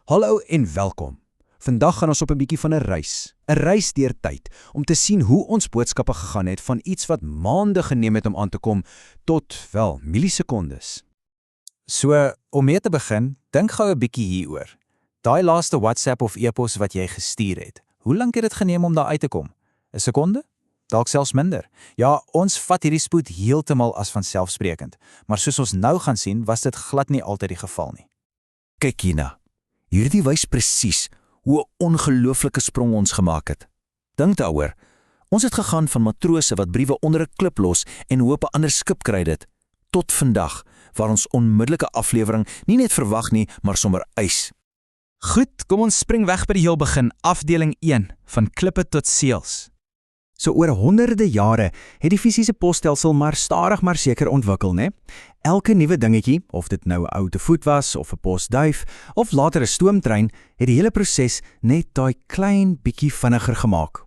Hallo en welkom. Vandag gaan ons op 'n bietjie van 'n reis deur tyd, om te sien hoe ons boodskappe gegaan het van iets wat maande geneem het om aan te kom, tot, wel, millisekondes. So, om mee te begin, dink gou 'n bietjie hieroor. Daai laaste WhatsApp of e-pos wat jy gestuur het, hoe lank het dit geneem om daar uit te kom? 'n Sekonde? Dalk selfs minder. Ja, ons vat hierdie spoed heeltemal as vanselfsprekend, maar soos ons nou gaan sien, was dit glad nie altyd die geval nie. Kyk hierna. Hierdie wys presies hoe 'n ongelooflike sprong ons gemaak het. Dink daaroor. Ons het gegaan van matrose wat briewe onder 'n klip los en hoop 'n ander skip kry dit, tot vandag, waar ons onmiddellike aflewering nie net verwag nie, maar sommer eis. Goed, kom ons spring weg by die heel begin, afdeling 1, van klippe tot seels. So oor honderde jare het die fisiese posstelsel maar stadig maar seker ontwikkel, né? Elke nuwe dingetjie, of dit nou 'n ou te voet was of 'n posduif of later 'n stoomtrein, het die hele proses net daai klein bietjie vinniger gemaak.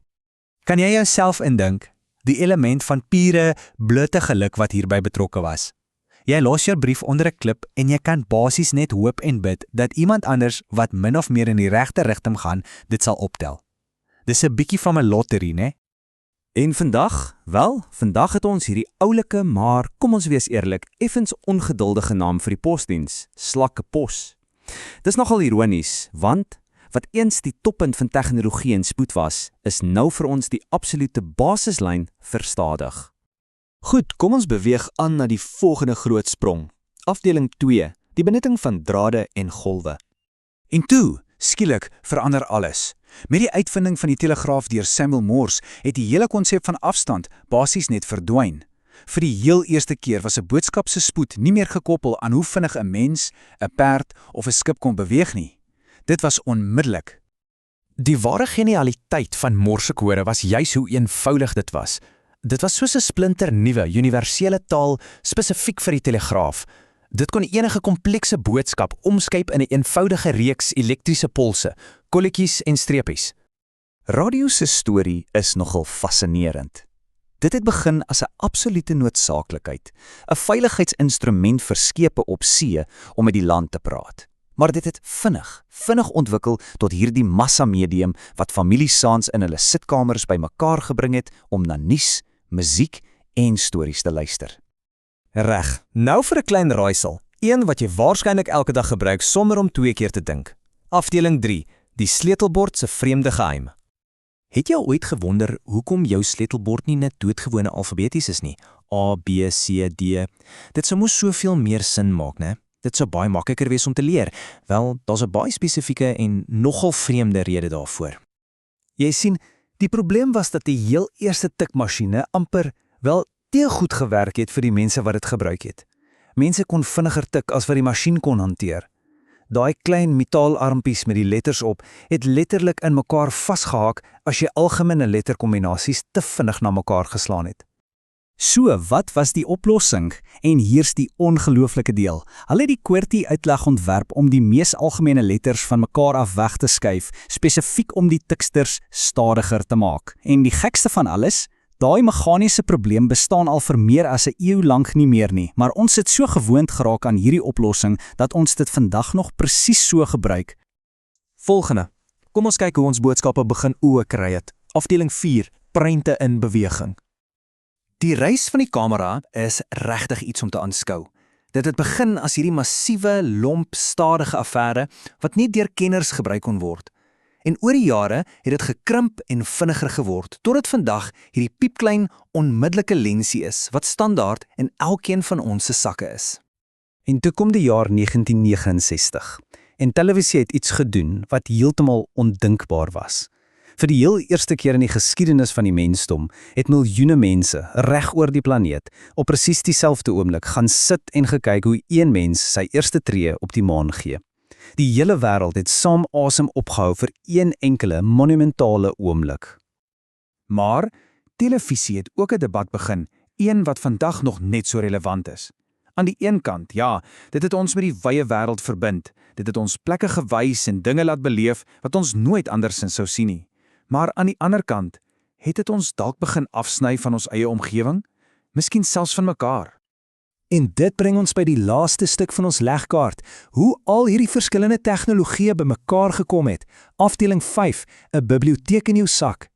Kan jy jouself indink, die element van pure, blote geluk wat hierby betrokke was? Jy los jou brief onder 'n klip en jy kan basies net hoop en bid dat iemand anders wat min of meer in die regte rigting gaan, dit sal optel. Dis 'n bietjie van 'n lotterie, né? En vandag het ons hierdie oulike, maar kom ons wees eerlik, effens ongeduldige naam vir die posdiens, slakke pos. Dis nogal ironies, want wat eens die toppunt van tegnologie en spoed was, is nou vir ons die absolute basislyn verstadig. Goed, kom ons beweeg aan na die volgende groot sprong. Afdeling 2, die benutting van drade en golwe. En toe, skielik, verander alles. Met die uitvinding van die telegraaf deur Samuel Morse het die hele konsep van afstand basies net verdwyn. Vir die heel eerste keer was 'n boodskap se spoed nie meer gekoppel aan hoe vinnig 'n mens, 'n perd of 'n skip kon beweeg nie. Dit was onmiddellik. Die ware genialiteit van Morsekode was juis hoe eenvoudig dit was. Dit was soos 'n splinternuwe, universele taal spesifiek vir die telegraaf. Dit kon enige komplekse boodskap omskep in 'n eenvoudige reeks elektriese polse, kolletjies en streepies. Radio se storie is nogal fascinerend. Dit het begin as 'n absolute noodsaaklikheid, 'n veiligheidsinstrument vir skepe op see om met die land te praat. Maar dit het vinnig ontwikkel tot hierdie massamedium wat families saans in hulle sitkamers bymekaar gebring het om na nuus, musiek en stories te luister. Reg, nou vir 'n klein raaisel, een wat jy waarskynlik elke dag gebruik sonder om 2 keer te dink. Afdeling 3, die sleutelbord se vreemde geheim. Het jy al ooit gewonder hoekom jou sleutelbord nie net doodgewone alfabeties is nie? A, B, C, D. Dit sou mos soveel meer sin maak, né? Dit sou baie makliker wees om te leer. Wel, daar's 'n baie spesifieke en nogal vreemde rede daarvoor. Jy sien, die probleem was dat die heel eerste tikmasjiene amper, wel, te goed gewerk het vir die mense wat dit gebruik het. Mense kon vinniger tik as wat die masjien kon hanteer. Daai klein metaalarmpies met die letters op het letterlik in mekaar vasgehaak as jy algemene letterkombinasies te vinnig na mekaar geslaan het. So, wat was die oplossing? En hier's die ongelooflike deel. Hulle het die QWERTY-uitleg ontwerp om die mees algemene letters van mekaar af weg te skuif, spesifiek om die tiksters stadiger te maak. En die gekste van alles, daai meganiese probleem bestaan al vir meer as 'n eeu lank nie meer nie, maar ons het so gewoond geraak aan hierdie oplossing dat ons dit vandag nog presies so gebruik. Volgende, kom ons kyk hoe ons boodskappe begin oë kry het. Afdeling 4, prente in beweging. Die reis van die kamera is regtig iets om te aanskou. Dit het begin as hierdie massiewe, lomp, stadige affære wat nie deur kenners gebruik kon word. En oor die jare het dit gekrimp en vinniger geword, totdat vandag hierdie piepklein, onmiddellike lensie is, wat standaard in elkeen van ons se sakke is. En toe kom die jaar 1969, en televisie het iets gedoen wat heeltemal ondinkbaar was. Vir die heel eerste keer in die geskiedenis van die mensdom het miljoene mense reg oor die planeet op presies dieselfde oomblik gaan sit en gekyk hoe een mens sy eerste tree op die maan gee. Die hele wêreld het saam asem opgehou vir een enkele monumentale oomblik. Maar televisie het ook 'n debat begin, een wat vandag nog net so relevant is. Aan die een kant, ja, dit het ons met die wye wêreld verbind. Dit het ons plekke gewys en dinge laat beleef wat ons nooit andersins sou sien nie. Maar aan die ander kant, het dit ons dalk begin afsny van ons eie omgewing? Miskien selfs van mekaar. En dit bring ons by die laaste stuk van ons legkaart, hoe al hierdie verskillende tegnologieë bymekaar gekom het. Afdeling 5, 'n biblioteek in jou sak.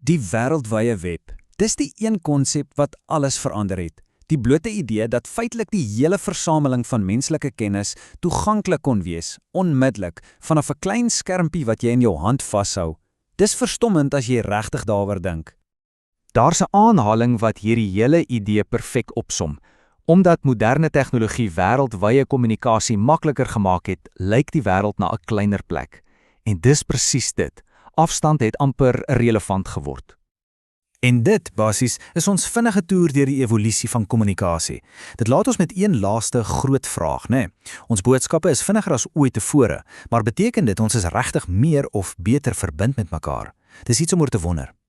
Die wêreldwye web. Dis die een konsep wat alles verander het. Die blote idee dat feitelik die hele versameling van menslike kennis toeganklik kon wees, onmiddellik, vanaf 'n klein skermpie wat jy in jou hand vashou. Dis verstommend as jy regtig daaroor dink. Daar's 'n aanhaling wat hierdie hele idee perfek opsom. Omdat moderne tegnologie wêreldwye kommunikasie makliker gemaak het, lyk die wêreld na 'n kleiner plek. En dis presies dit. Afstand het amper irrelevant geword. En dit, basies, is ons vinnige toer deur die evolusie van kommunikasie. Dit laat ons met een laaste groot vraag, né? Ons boodskappe is vinniger as ooit tevore, maar beteken dit ons is regtig meer of beter verbind met mekaar? Dis iets om oor te wonder.